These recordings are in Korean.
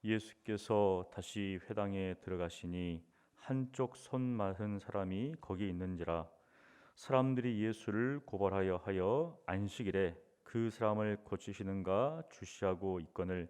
예수께서 다시 회당에 들어가시니 한쪽 손 마른 사람이 거기 있는지라. 사람들이 예수를 고발하여 하여 안식일에 그 사람을 고치시는가 주시하고 있거늘,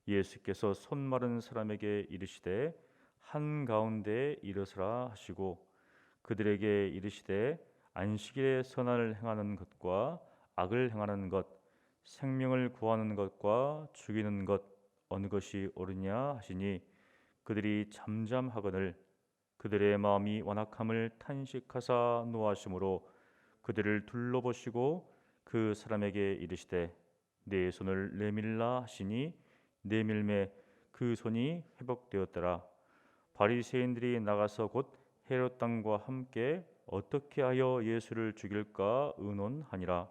예수께서 손 마른 사람에게 이르시되 한가운데에 일어서라 하시고, 그들에게 이르시되 안식일에 선을 행하는 것과 악을 행하는 것, 생명을 구하는 것과 죽이는 것 어느 것이 옳으냐 하시니, 그들이 잠잠하거늘 그들의 마음이 완악함을 탄식하사 노하심으로 그들을 둘러보시고 그 사람에게 이르시되 내 손을 내밀라 하시니 내밀매 그 손이 회복되었더라. 바리새인들이 나가서 곧 헤롯 왕과 함께 어떻게 하여 예수를 죽일까 의논하니라.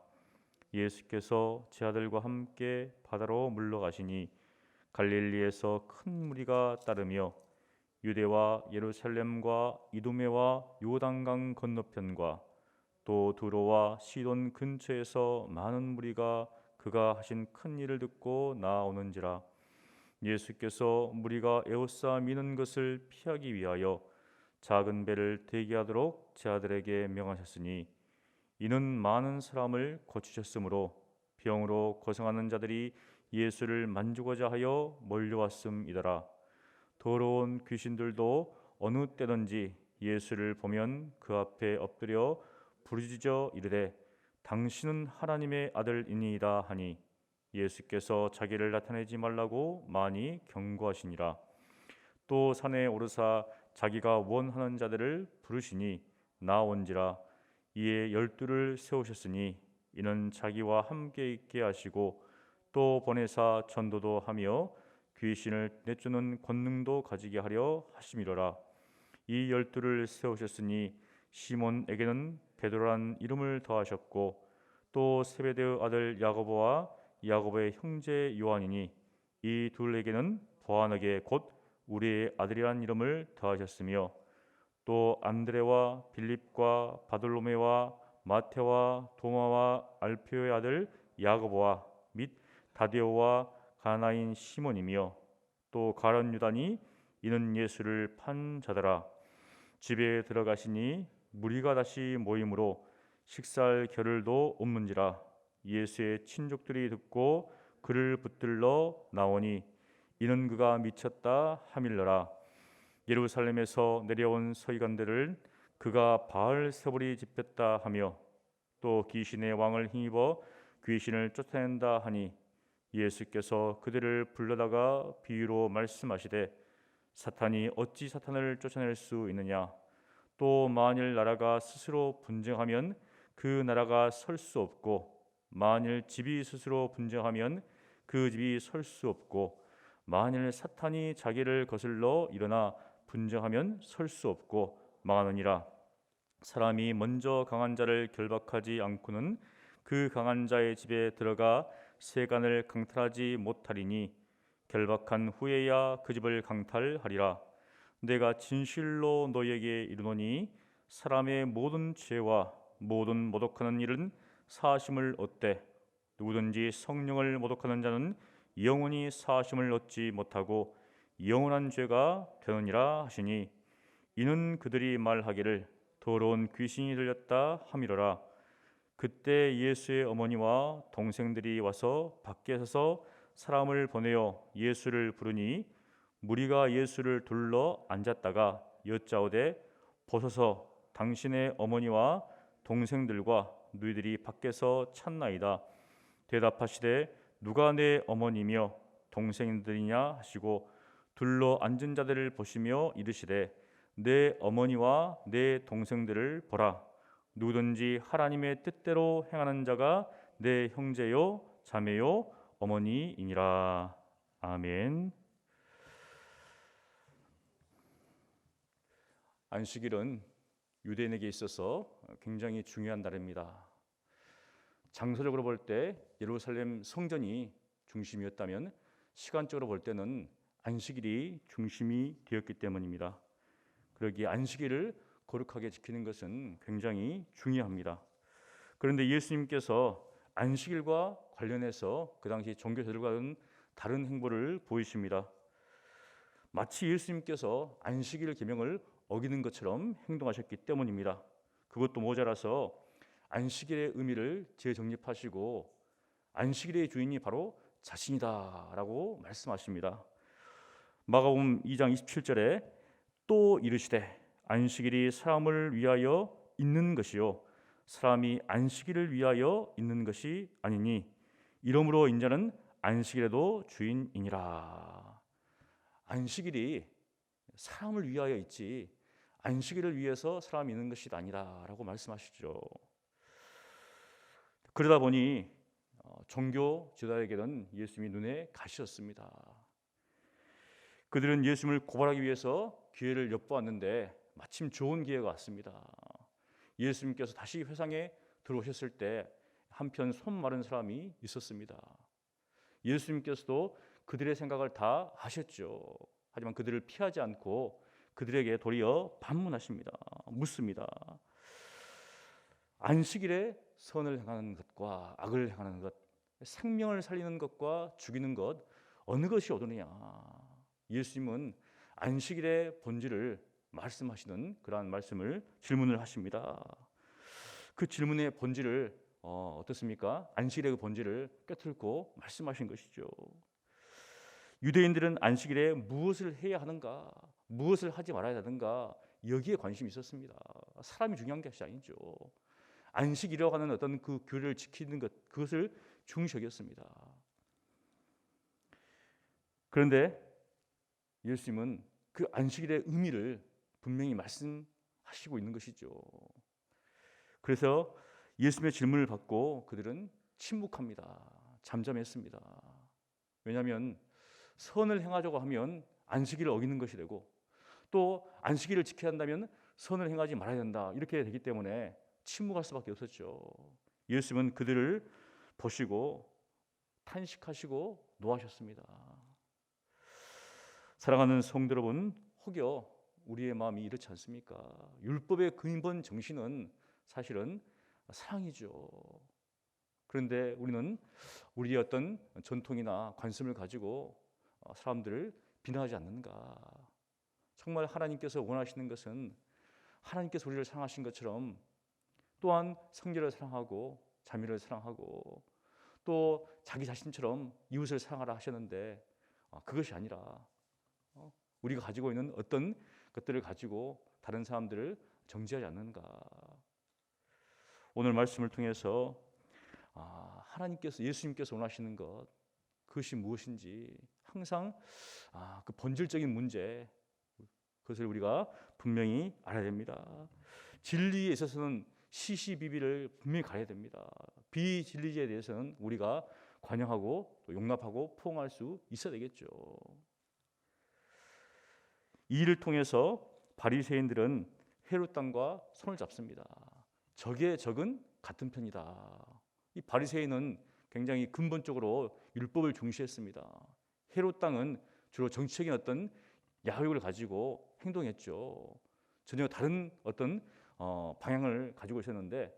예수께서 제 아들과 함께 바다로 물러가시니 갈릴리에서 큰 무리가 따르며 유대와 예루살렘과 이두메와 요단강 건너편과 또 두로와 시돈 근처에서 많은 무리가 그가 하신 큰 일을 듣고 나오는지라. 예수께서 무리가 에워싸 미는 것을 피하기 위하여 작은 배를 대기하도록 제 아들에게 명하셨으니, 이는 많은 사람을 고치셨으므로 병으로 고생하는 자들이 예수를 만지고자 하여 몰려왔음이더라. 더러운 귀신들도 어느 때든지 예수를 보면 그 앞에 엎드려 부르짖어 이르되 당신은 하나님의 아들이니이다 하니, 예수께서 자기를 나타내지 말라고 많이 경고하시니라. 또 산에 오르사 자기가 원하는 자들을 부르시니 나온지라. 이에 12를 세우셨으니 이는 자기와 함께 있게 하시고 또 보내사 전도도 하며 귀신을 내쫓는 권능도 가지게 하려 하심이로라. 이 12를 세우셨으니 시몬에게는 베드로란 이름을 더하셨고 또 세베대의 아들 야고보와 야고보의 형제 요한이니 이 둘에게는 보아너게 곧 우리의 아들이란 이름을 더하셨으며 또 안드레와 빌립과 바돌로메와 마테와 도마와 알페오의 아들 야고보와 및 다데오와 가나인 시몬이며 또 가룟 유다니 이는 예수를 판 자더라. 집에 들어가시니 무리가 다시 모이므로 식사할 겨를도 없는지라. 예수의 친족들이 듣고 그를 붙들러 나오니 이는 그가 미쳤다 하밀러라. 예루살렘에서 내려온 서기관들을 그가 바알세불이 집혔다 하며 또 귀신의 왕을 힘입어 귀신을 쫓아낸다 하니, 예수께서 그들을 불러다가 비유로 말씀하시되 사탄이 어찌 사탄을 쫓아낼 수 있느냐. 또 만일 나라가 스스로 분쟁하면 그 나라가 설 수 없고, 만일 집이 스스로 분쟁하면 그 집이 설 수 없고, 만일 사탄이 자기를 거슬러 일어나 분쟁하면 설 수 없고 망하느니라. 사람이 먼저 강한 자를 결박하지 않고는 그 강한 자의 집에 들어가 세간을 강탈하지 못하리니 결박한 후에야 그 집을 강탈하리라. 내가 진실로 너희에게 이르노니 사람의 모든 죄와 모든 모독하는 일은 사심을 얻되 누구든지 성령을 모독하는 자는 영원히 사심을 얻지 못하고 영원한 죄가 되느니라 하시니, 이는 그들이 말하기를 더러운 귀신이 들렸다 함이로라. 그때 예수의 어머니와 동생들이 와서 밖에 서서 사람을 보내어 예수를 부르니 무리가 예수를 둘러 앉았다가 여짜오되 보소서 당신의 어머니와 동생들과 너희들이 밖에서 찾나이다. 대답하시되 누가 내 어머니며 동생들이냐 하시고 둘러 앉은 자들을 보시며 이르시되 내 어머니와 내 동생들을 보라. 누구든지 하나님의 뜻대로 행하는 자가 내 형제요 자매요 어머니이니라. 아멘. 안식일은 유대인에게 있어서 굉장히 중요한 날입니다. 장소적으로 볼 때 예루살렘 성전이 중심이었다면 시간적으로 볼 때는 안식일이 중심이 되었기 때문입니다. 그러기에 안식일을 거룩하게 지키는 것은 굉장히 중요합니다. 그런데 예수님께서 안식일과 관련해서 그 당시 종교제들과는 다른 행보를 보이십니다. 마치 예수님께서 안식일 계명을 어기는 것처럼 행동하셨기 때문입니다. 그것도 모자라서 안식일의 의미를 재정립하시고 안식일의 주인이 바로 자신이다라고 말씀하십니다. 마가복음 2장 27절에 또 이르시되 안식일이 사람을 위하여 있는 것이요 사람이 안식일을 위하여 있는 것이 아니니 이러므로 인자는 안식일에도 주인이니라. 안식일이 사람을 위하여 있지 안식일을 위해서 사람이 있는 것이 아니라라고 말씀하시죠. 그러다 보니 종교 지도자에게는 예수님이 눈에 가시였습니다. 그들은 예수님을 고발하기 위해서 기회를 엿보았는데 마침 좋은 기회가 왔습니다. 예수님께서 다시 회상에 들어오셨을 때 한편 손 마른 사람이 있었습니다. 예수님께서도 그들의 생각을 다 아셨죠. 하지만 그들을 피하지 않고 그들에게 도리어 반문하십니다. 묻습니다. 안식일에 선을 행하는 것과 악을 행하는 것, 생명을 살리는 것과 죽이는 것 어느 것이 옳으냐. 예수님은 안식일의 본질을 말씀하시는 그러한 말씀을 질문을 하십니다. 그 질문의 본질을 어떻습니까? 안식일의 그 본질을 꿰뚫고 말씀하신 것이죠. 유대인들은 안식일에 무엇을 해야 하는가, 무엇을 하지 말아야 하는가 여기에 관심이 있었습니다. 사람이 중요한 것이 아니죠. 안식이라고 하는 어떤 그 규례를 지키는 것, 그것을 중시 여겼습니다. 그런데 예수님은 그 안식일의 의미를 분명히 말씀하시고 있는 것이죠. 그래서 예수님의 질문을 받고 그들은 침묵합니다. 잠잠했습니다. 왜냐하면 선을 행하자고 하면 안식일을 어기는 것이 되고 또 안식일을 지켜야 한다면 선을 행하지 말아야 된다 이렇게 되기 때문에 침묵할 수밖에 없었죠. 예수님은 그들을 보시고 탄식하시고 노하셨습니다. 사랑하는 성도 여러분, 혹여 우리의 마음이 이렇지 않습니까? 율법의 근본 정신은 사실은 사랑이죠. 그런데 우리는 우리의 어떤 전통이나 관습을 가지고 사람들을 비난하지 않는가? 정말 하나님께서 원하시는 것은 하나님께서 우리를 사랑하신 것처럼 또한 성질을 사랑하고 자매를 사랑하고 또 자기 자신처럼 이웃을 사랑하라 하셨는데 그것이 아니라 우리가 가지고 있는 어떤 것들을 가지고 다른 사람들을 정죄하지 않는가. 오늘 말씀을 통해서 하나님께서 예수님께서 원하시는 것 그것이 무엇인지 항상 그 본질적인 문제 그것을 우리가 분명히 알아야 됩니다. 진리에 있어서는 시시비비를 분명히 가려야 됩니다. 비진리에 대해서는 우리가 관용하고 또 용납하고 포용할 수 있어야 되겠죠. 이 일을 통해서 바리새인들은 헤롯 땅과 손을 잡습니다. 적의 적은 같은 편이다. 이 바리새인은 굉장히 근본적으로 율법을 중시했습니다. 헤롯 땅은 주로 정치적인 어떤 야욕을 가지고 행동했죠. 전혀 다른 어떤 방향을 가지고 있었는데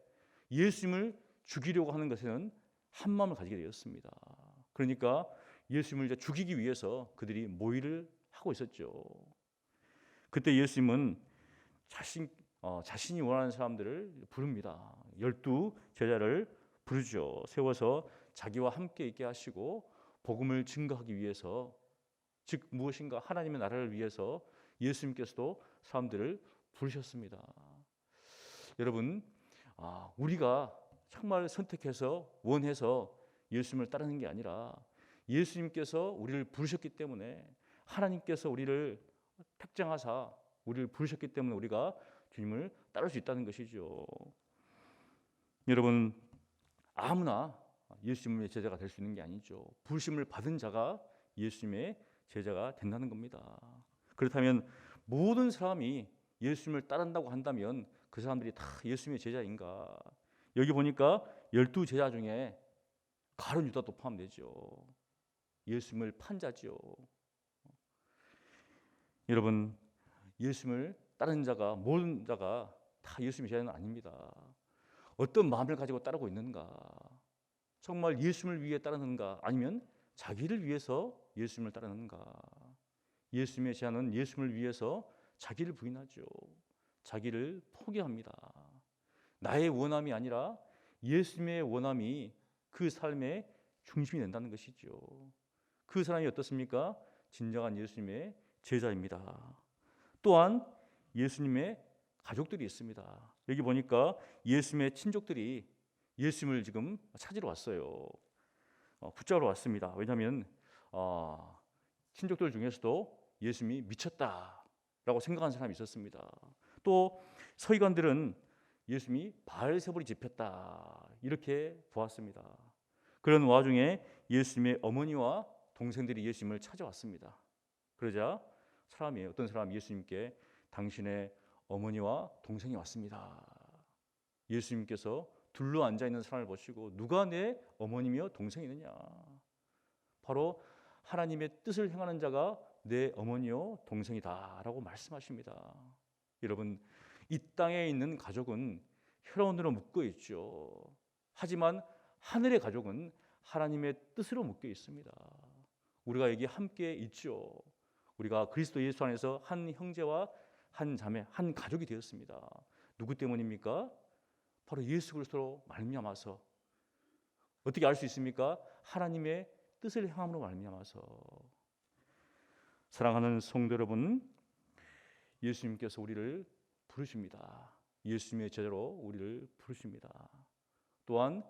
예수님을 죽이려고 하는 것에는 한 마음을 가지게 되었습니다. 그러니까 예수님을 이제 죽이기 위해서 그들이 모의를 하고 있었죠. 그때 예수님은 자신이 원하는 사람들을 부릅니다. 12 제자를 부르죠. 세워서 자기와 함께 있게 하시고 복음을 증거하기 위해서 즉 무엇인가 하나님의 나라를 위해서 예수님께서도 사람들을 부르셨습니다. 여러분 우리가 정말 선택해서 원해서 예수님을 따르는 게 아니라 예수님께서 우리를 부르셨기 때문에 하나님께서 우리를 택정하사 우리를 부르셨기 때문에 우리가 주님을 따를 수 있다는 것이죠. 여러분 아무나 예수님의 제자가 될 수 있는 게 아니죠. 부르심을 받은 자가 예수님의 제자가 된다는 겁니다. 그렇다면 모든 사람이 예수님을 따른다고 한다면 그 사람들이 다 예수님의 제자인가? 여기 보니까 12 제자 중에 가룟 유다도 포함되죠. 예수님을 판 자죠. 여러분 예수님을 따르는 자가 모든 자가 다 예수님의 제자는 아닙니다. 어떤 마음을 가지고 따르고 있는가? 정말 예수님을 위해 따르는가? 아니면 자기를 위해서 예수님을 따르는가? 예수님의 제자는 예수님을 위해서 자기를 부인하죠. 자기를 포기합니다. 나의 원함이 아니라 예수님의 원함이 그 삶의 중심이 된다는 것이죠. 그 사람이 어떻습니까? 진정한 예수님의 제자입니다. 또한 예수님의 가족들이 있습니다. 여기 보니까 예수님의 친족들이 예수님을 지금 찾으러 왔어요. 붙잡으러 왔습니다. 왜냐하면 친족들 중에서도 예수님이 미쳤다라고 생각하는 사람이 있었습니다. 또 서기관들은 예수님이 바알세불이 집혔다 이렇게 보았습니다. 그런 와중에 예수님의 어머니와 동생들이 예수님을 찾아왔습니다. 그러자 어떤 사람이 예수님께 당신의 어머니와 동생이 왔습니다. 예수님께서 둘러 앉아 있는 사람을 보시고 누가 내 어머니며 동생이느냐? 바로 하나님의 뜻을 행하는 자가 내 어머니요 동생이다라고 말씀하십니다. 여러분, 이 땅에 있는 가족은 혈연으로 묶여 있죠. 하지만 하늘의 가족은 하나님의 뜻으로 묶여 있습니다. 우리가 여기 함께 있죠. 우리가 그리스도 예수 안에서 한 형제와 한 자매, 한 가족이 되었습니다. 누구 때문입니까? 바로 예수 그리스도로 말미암아서. 어떻게 알 수 있습니까? 하나님의 뜻을 행함으로 말미암아서. 사랑하는 성도 여러분, 예수님께서 우리를 부르십니다. 예수님의 제자로 우리를 부르십니다. 또한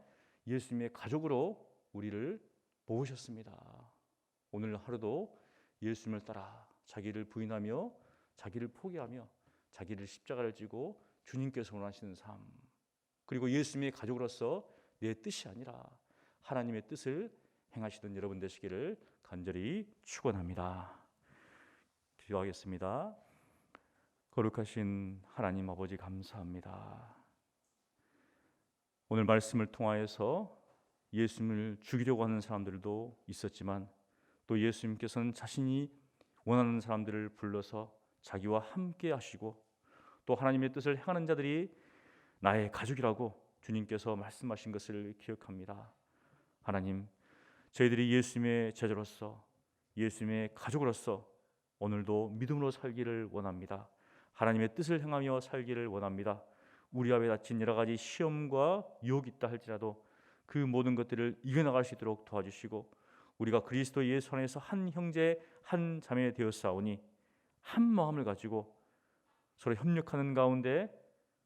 예수님의 가족으로 우리를 모으셨습니다. 오늘 하루도 예수님을 따라 자기를 부인하며 자기를 포기하며 자기를 십자가를 지고 주님께서 원하시는 삶, 그리고 예수님의 가족으로서 내 뜻이 아니라 하나님의 뜻을 행하시던 여러분 되시기를 간절히 축원합니다. 기도하겠습니다. 거룩하신 하나님 아버지 감사합니다. 오늘 말씀을 통하여서 예수님을 죽이려고 하는 사람들도 있었지만 또 예수님께서는 자신이 원하는 사람들을 불러서 자기와 함께 하시고 또 하나님의 뜻을 행하는 자들이 나의 가족이라고 주님께서 말씀하신 것을 기억합니다. 하나님, 저희들이 예수님의 제자로서 예수님의 가족으로서 오늘도 믿음으로 살기를 원합니다. 하나님의 뜻을 행하며 살기를 원합니다. 우리 앞에 닥친 여러 가지 시험과 유혹이 있다 할지라도 그 모든 것들을 이겨나갈 수 있도록 도와주시고 우리가 그리스도 예수 안에서 한 형제 한 자매 되었사오니 한 마음을 가지고 서로 협력하는 가운데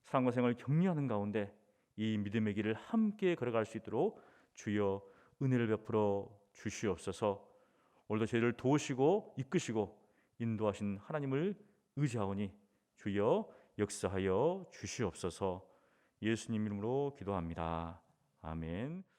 사랑과 생활을 격려하는 가운데 이 믿음의 길을 함께 걸어갈 수 있도록 주여 은혜를 베풀어 주시옵소서. 오늘도 저희를 도우시고 이끄시고 인도하신 하나님을 의지하오니 주여 역사하여 주시옵소서. 예수님 이름으로 기도합니다. 아멘.